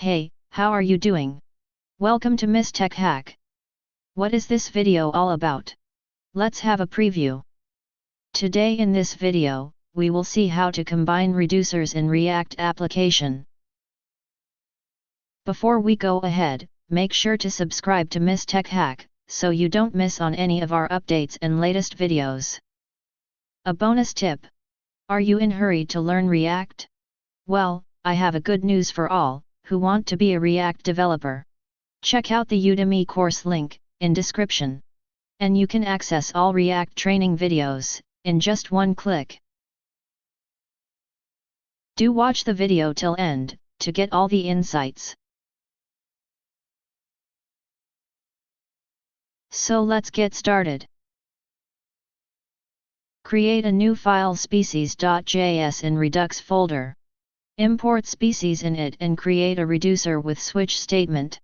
Hey, how are you doing? Welcome to Miss Tech Hack. What is this video all about? Let's have a preview. Today in this video, we will see how to combine reducers in React application. Before we go ahead, make sure to subscribe to Miss Tech Hack, so you don't miss on any of our updates and latest videos. A bonus tip. Are you in a hurry to learn React? Well, I have a good news for all who want to be a React developer. Check out the Udemy course link in description. And you can access all React training videos in just one click. Do watch the video till end to get all the insights. So let's get started. Create a new file species.js in Redux folder. Import species in it and create a reducer with switch statement.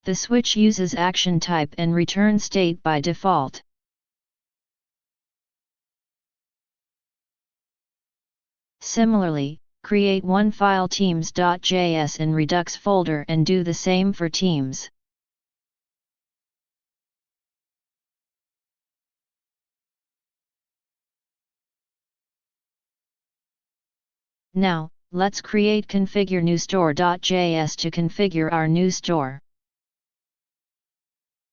The switch uses action type and return state by default. Similarly, create one file teams.js in Redux folder and do the same for teams. Now, let's create configure new store.js to configure our new store.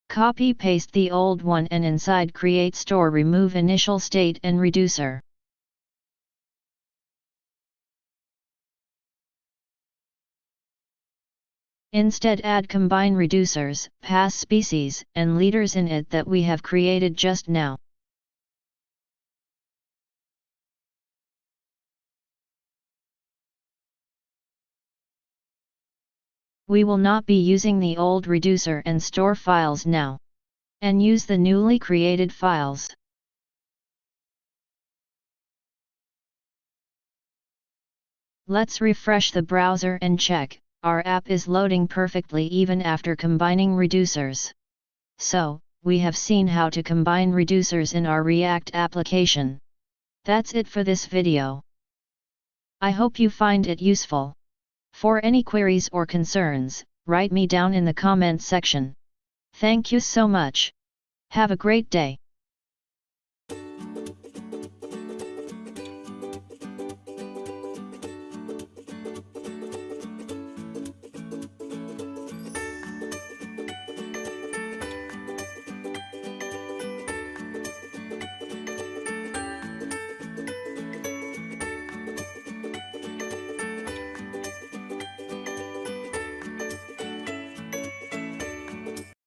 Copy-paste the old one and inside create store remove initial state and reducer. Instead add combine reducers, pass species, and leaders in it that we have created just now. We will not be using the old reducer and store files now, and use the newly created files. Let's refresh the browser and check, our app is loading perfectly even after combining reducers. So, we have seen how to combine reducers in our React application. That's it for this video. I hope you find it useful. For any queries or concerns, write me down in the comments section. Thank you so much. Have a great day.